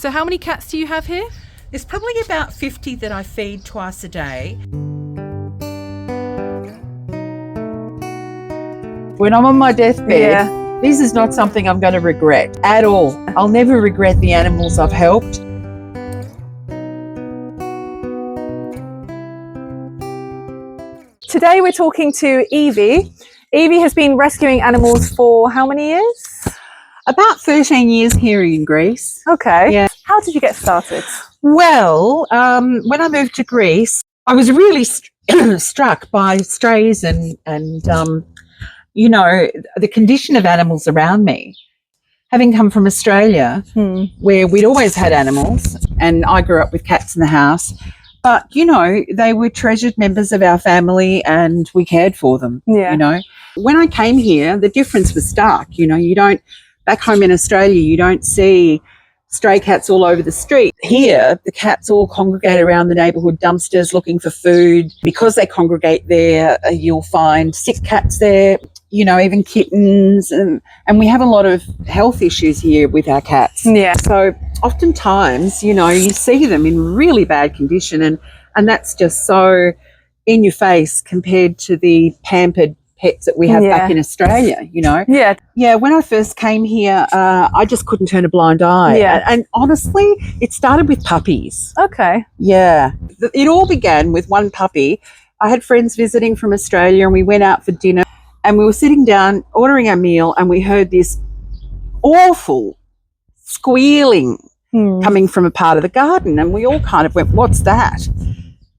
So how many cats do you have here? There's probably about 50 that I feed twice a day. When I'm on my deathbed, this is not something I'm going to regret at all. I'll never regret the animals I've helped. Today we're talking to Evie. Evie has been rescuing animals for how many years? About 13 years here in Greece. Okay. Yeah. How did you get started? Well, when I moved to Greece, I was really struck by strays and you know, the condition of animals around me. Having come from Australia, where we'd always had animals, and I grew up with cats in the house, but, you know, they were treasured members of our family and we cared for them, you know. When I came here, the difference was stark. You know, you don't, back home in Australia, you don't see stray cats all over the street. Here, the cats all congregate around the neighbourhood dumpsters looking for food. Because they congregate there, you'll find sick cats there, you know, even kittens. And we have a lot of health issues here with our cats. Yeah. So oftentimes, you know, you see them in really bad condition and that's just so in your face compared to the pampered pets that we have back in Australia, you know. Yeah, when I first came here, I just couldn't turn a blind eye. And honestly, it started with puppies. Okay. Yeah. It all began with one puppy. I had friends visiting from Australia and we went out for dinner and we were sitting down ordering our meal and we heard this awful squealing coming from a part of the garden and we all kind of went, what's that?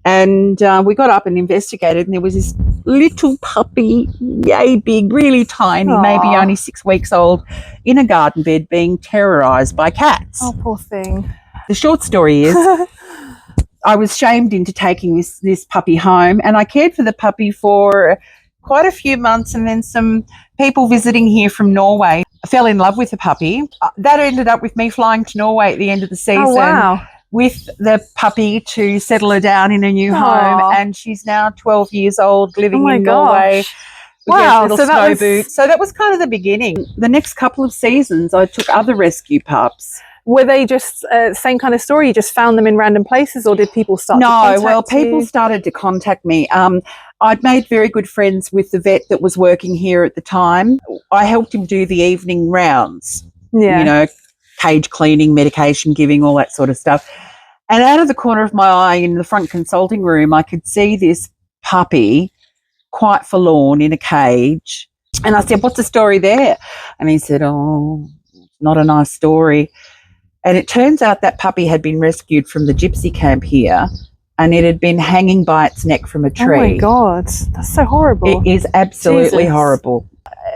And we got up and investigated and there was this little puppy, yay big, really tiny, maybe only 6 weeks old, in a garden bed being terrorised by cats. Oh, poor thing. The short story is I was shamed into taking this puppy home and I cared for the puppy for quite a few months, and then some people visiting here from Norway fell in love with the puppy. That ended up with me flying to Norway at the end of the season. Oh, wow. With the puppy to settle her down in a new home, and she's now 12 years old, living in Norway. Wow, little snow boots. So that was kind of the beginning. The next couple of seasons, I took other rescue pups. Were they just same kind of story? You just found them in random places, or did people start to contact you? No, well, people started to contact me. I'd made very good friends with the vet that was working here at the time. I helped him do the evening rounds, you know, cage cleaning, medication giving, all that sort of stuff. And out of the corner of my eye in the front consulting room, I could see this puppy quite forlorn in a cage. And I said, what's the story there? And he said, oh, not a nice story. And it turns out that puppy had been rescued from the gypsy camp here and it had been hanging by its neck from a tree. Oh, my God. That's so horrible. It is absolutely horrible.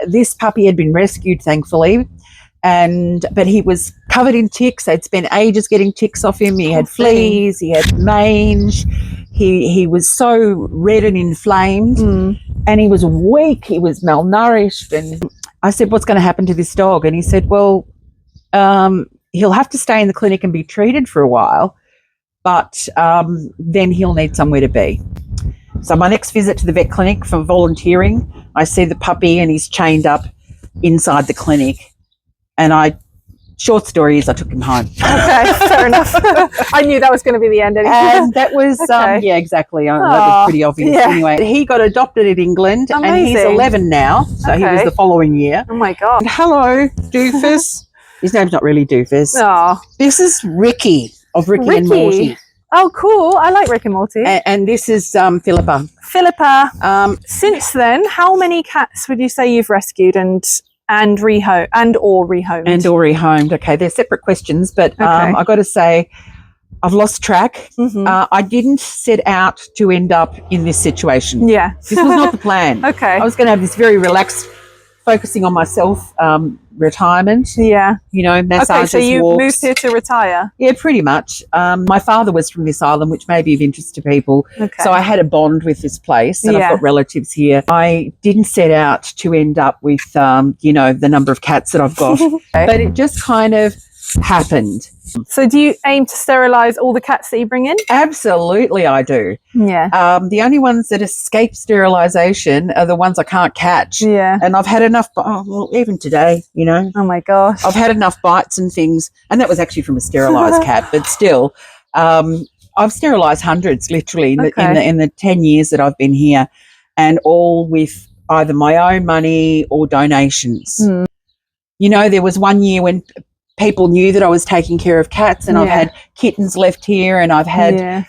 This puppy had been rescued, thankfully. But he was covered in ticks. They'd spent ages getting ticks off him. He had fleas, he had mange, he was so red and inflamed and he was weak, he was malnourished. And I said, what's going to happen to this dog? And he said, well, he'll have to stay in the clinic and be treated for a while, but then he'll need somewhere to be. So my next visit to the vet clinic for volunteering, I see the puppy and he's chained up inside the clinic. And short story is I took him home. Okay, fair enough. I knew that was going to be the end anyway. And that was, yeah, exactly. That was pretty obvious. Anyway, he got adopted in England. Amazing. And he's 11 now. So he was the following year. Oh, my God. And hello, Doofus. His name's not really Doofus. Oh. This is Ricky of Ricky and Morty. Oh, cool. I like Rick and Morty. And this is Philippa. Philippa. Since then, how many cats would you say you've rescued and or rehomed? Okay, they're separate questions, but I got to say I've lost track. I didn't set out to end up in this situation. Yeah. This was not the plan. Okay. I was going to have this very relaxed, focusing on myself, retirement. Yeah. You know, massages, okay, so you walks. moved here to retire? Yeah, pretty much. My father was from this island, which may be of interest to people. Okay. So I had a bond with this place and I've got relatives here. I didn't set out to end up with, you know, the number of cats that I've got. But it just kind of happened. So do you aim to sterilise all the cats that you bring in? Absolutely, I do. Yeah. The only ones that escape sterilisation are the ones I can't catch. Yeah. And I've had enough, well, even today, you know. Oh my gosh. I've had enough bites and things, and that was actually from a sterilised cat, but still, I've sterilised hundreds literally in the 10 years that I've been here, and all with either my own money or donations. Mm. You know, there was one year when people knew that I was taking care of cats, and I've had kittens left here, and I've had,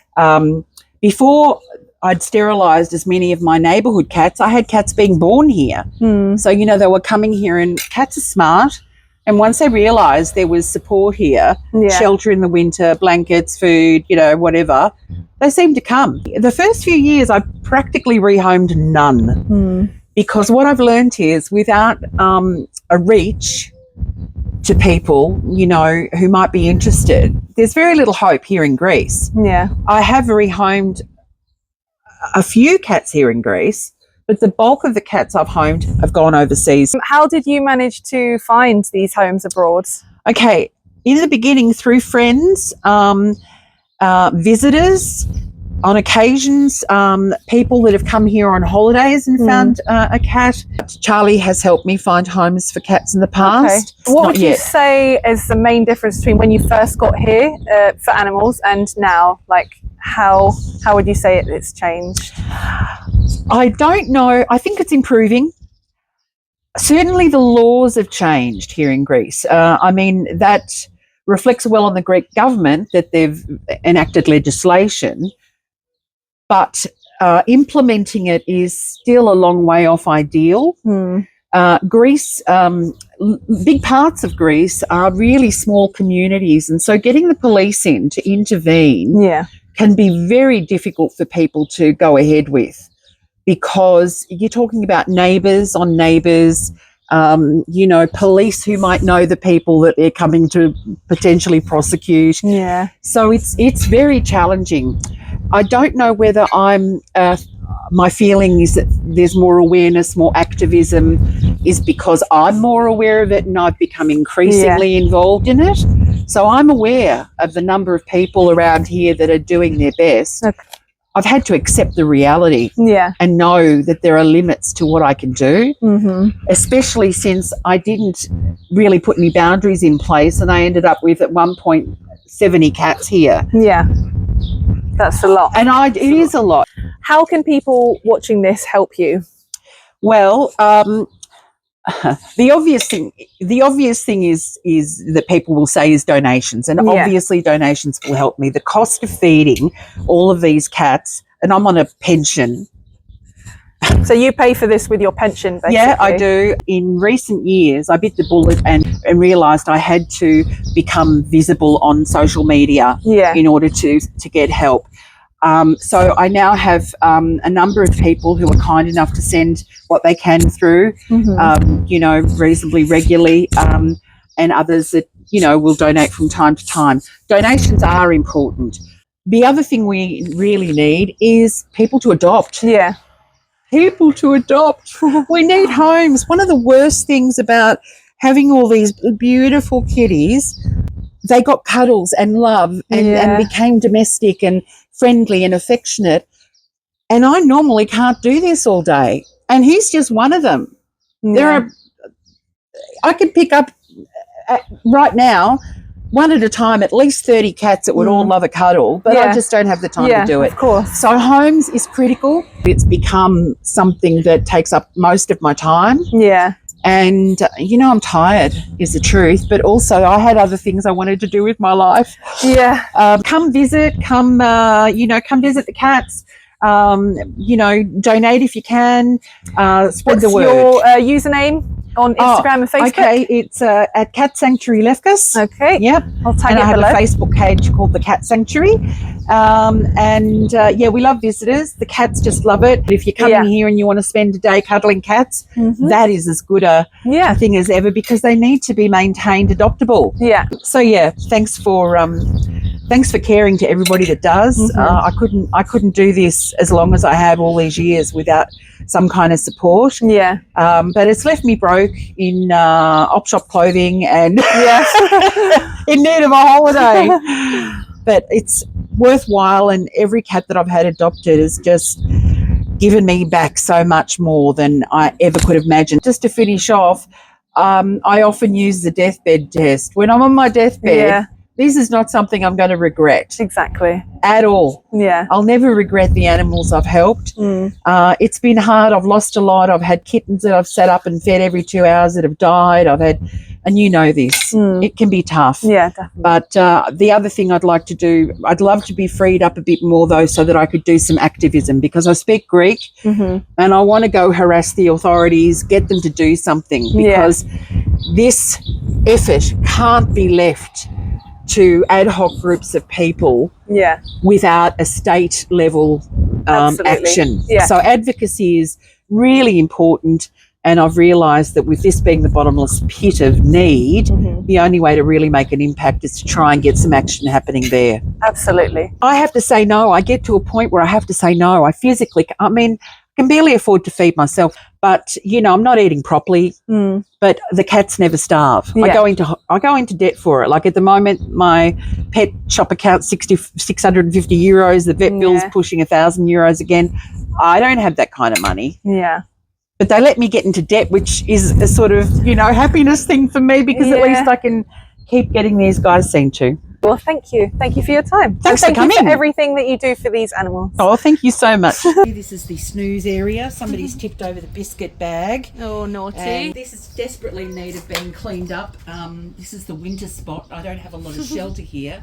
before I'd sterilised as many of my neighbourhood cats, I had cats being born here. Mm. So, you know, they were coming here, and cats are smart. And once they realised there was support here, shelter in the winter, blankets, food, you know, whatever, they seemed to come. The first few years I practically rehomed none because what I've learned is without a reach to people, you know, who might be interested, there's very little hope here in Greece. Yeah. I have rehomed a few cats here in Greece, but the bulk of the cats I've homed have gone overseas. How did you manage to find these homes abroad? Okay, in the beginning through friends, visitors, on occasions, people that have come here on holidays and found a cat. Charlie has helped me find homes for cats in the past. Okay. What would you say is the main difference between when you first got here for animals and now? Like, how would you say it's changed? I don't know. I think it's improving. Certainly the laws have changed here in Greece. I mean, that reflects well on the Greek government that they've enacted legislation, but implementing it is still a long way off ideal. Greece, big parts of Greece are really small communities, and so getting the police in to intervene can be very difficult for people to go ahead with, because you're talking about neighbours on neighbours, you know, police who might know the people that they're coming to potentially prosecute. Yeah. So it's very challenging. I don't know whether my feeling is that there's more awareness, more activism is because I'm more aware of it and I've become increasingly involved in it. So I'm aware of the number of people around here that are doing their best. Okay. I've had to accept the reality and know that there are limits to what I can do, especially since I didn't really put any boundaries in place, and I ended up with at one point 70 cats here. Yeah. That's a lot. And it is a lot. How can people watching this help you? Well, the obvious thing is that people will say is donations, and obviously donations will help me. The cost of feeding all of these cats, and I'm on a pension. So you pay for this with your pension, basically? Yeah, I do. In recent years, I bit the bullet and realised I had to become visible on social media in order to get help. So I now have a number of people who are kind enough to send what they can through, you know, reasonably regularly, and others that, you know, will donate from time to time. Donations are important. The other thing we really need is people to adopt. Yeah. People to adopt. We need homes. One of the worst things about having all these beautiful kitties, they got cuddles and love and became domestic and friendly and affectionate. And I normally can't do this all day. And he's just one of them. I could pick up right now, one at a time, at least 30 cats that would all love a cuddle, but I just don't have the time to do it. Of course. So homes is critical. It's become something that takes up most of my time. Yeah. And, you know, I'm tired is the truth, but also I had other things I wanted to do with my life. Yeah. Come visit, come visit the cats. You know, donate if you can. Spread the word. What's your username on Instagram and Facebook? Okay, it's at Cat Sanctuary Lefkada. Okay. Yep. I'll tag and it I have below. a Facebook page called the Cat Sanctuary. We love visitors. The cats just love it. If you're coming here and you want to spend a day cuddling cats, that is as good a thing as ever, because they need to be maintained adoptable. Yeah. So thanks for thanks for caring to everybody that does. I couldn't do this as long as I have all these years without some kind of support. Yeah. But it's left me broke in op shop clothing and in need of a holiday. But it's worthwhile, and every cat that I've had adopted has just given me back so much more than I ever could have imagined. Just to finish off, I often use the deathbed test. When I'm on my deathbed, this is not something I'm going to regret. Exactly. At all. Yeah. I'll never regret the animals I've helped. It's been hard. I've lost a lot. I've had kittens that I've sat up and fed every 2 hours that have died. I've had, and you know this, it can be tough. Yeah, definitely. But the other thing I'd like to do, I'd love to be freed up a bit more though, so that I could do some activism, because I speak Greek and I want to go harass the authorities, get them to do something, because this effort can't be left to ad hoc groups of people without a state level action. So advocacy is really important, and I've realised that with this being the bottomless pit of need, the only way to really make an impact is to try and get some action happening there. Absolutely. I have to say no. I get to a point where I have to say no. I physically, I can barely afford to feed myself, but you know, I'm not eating properly. But the cats never starve. I go into debt for it. Like at the moment, my pet shop account 650 euros. The vet bill's pushing 1,000 euros again. I don't have that kind of money. Yeah. But they let me get into debt, which is a sort of, you know, happiness thing for me, because at least I can keep getting these guys seen to. Well, thank you. Thank you for your time. Thanks for coming. Thank you for everything that you do for these animals. Oh, thank you so much. This is the snooze area. Somebody's tipped over the biscuit bag. Oh, naughty. And this is desperately in need of being cleaned up. This is the winter spot. I don't have a lot of shelter here.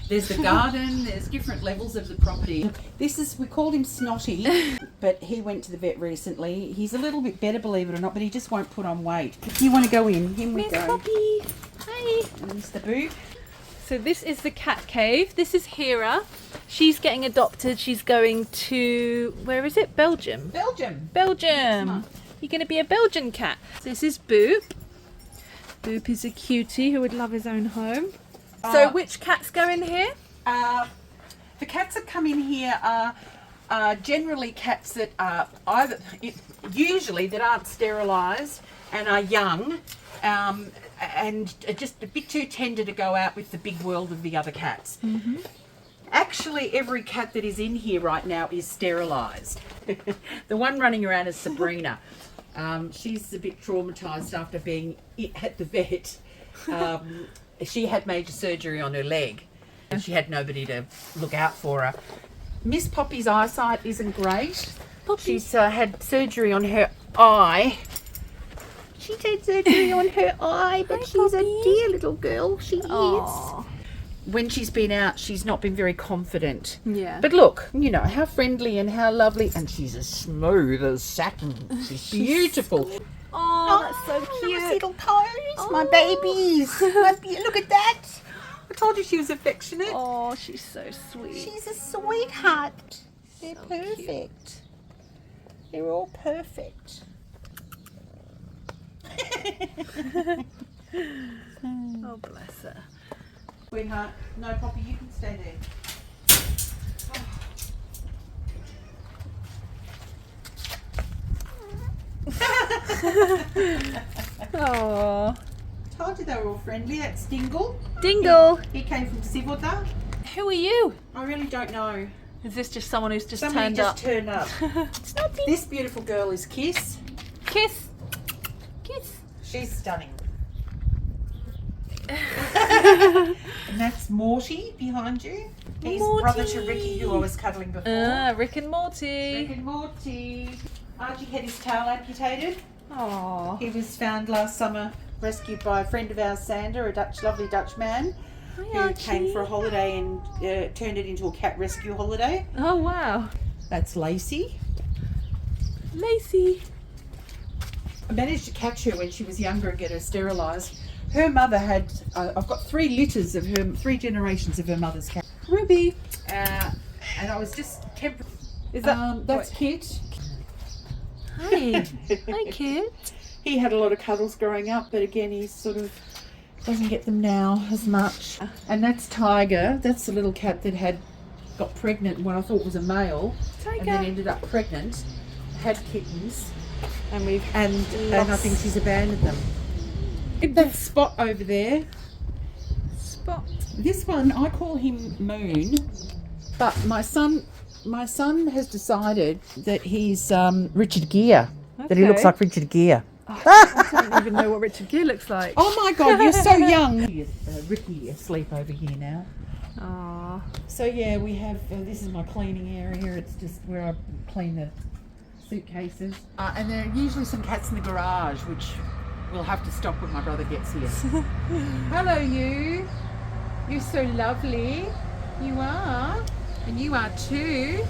There's the garden. There's different levels of the property. We called him Snotty, but he went to the vet recently. He's a little bit better, believe it or not, but he just won't put on weight. If you want to go in, in we Miss go. Poppy. Hi. And there's the boot. So this is the cat cave. This is Hera. She's getting adopted. She's going to, where is it? Belgium. Belgium. You're going to be a Belgian cat. This is Boop. Boop is a cutie who would love his own home. So which cats go in here? The cats that come in here are generally cats that are usually that aren't sterilised and are young. And just a bit too tender to go out with the big world of the other cats. Actually, every cat that is in here right now is sterilised. The one running around is Sabrina. She's a bit traumatised after being at the vet. She had major surgery on her leg and she had nobody to look out for her. Miss Poppy's eyesight isn't great. She's had surgery on her eye. She's had surgery on her eye, but she's a dear little girl. She is. When she's been out, she's not been very confident. Yeah. But look, you know, how friendly and how lovely. And she's as smooth as satin. She's beautiful. Oh, that's so cute. Nice little toes, my babies. Look at that. I told you she was affectionate. Oh, she's so sweet. She's a sweetheart. They're perfect. They're all perfect. Oh, bless her. Sweetheart, no, Poppy, you can stay there. Oh. Told you they were all friendly. That's Dingle. Dingle. He came from Sivoda. Who are you? I really don't know. Is this just someone who's just Somebody turned just up? turned up. This beautiful girl is Kiss. Kiss. Kiss. She's stunning. And that's Morty behind you. He's brother to Ricky, who I was cuddling before. Rick and Morty. Rick and Morty. Archie had his tail amputated. Aww. He was found last summer, rescued by a friend of ours, Sander, a lovely Dutch man, who came for a holiday and turned it into a cat rescue holiday. Oh, wow. That's Lacey. Lacey. I managed to catch her when she was younger and get her sterilised. Her mother had, I've got 3 litters of her, 3 generations of her mother's cat. Ruby. And I was just temporarily. Is that that's Kit. Hi. Hi, Kit. He had a lot of cuddles growing up, but again, he's sort of Doesn't get them now as much. And that's Tiger. That's the little cat that got pregnant when I thought was a male. Tiger. And then ended up pregnant. Had kittens. And we've And I think she's abandoned them. That Spot over there. Spot. This one, I call him Moon. But my son has decided that he's Richard Gere. That he looks Okay. like Richard Gere. I don't even know what Richard Gere looks like. Oh my God, you're so young. Ricky asleep over here now. Aww. So yeah, we have, this is my cleaning area. It's just where I clean the suitcases. And there are usually some cats in the garage, which we'll have to stop when my brother gets here. Hello you. You're so lovely. You are. And you are too.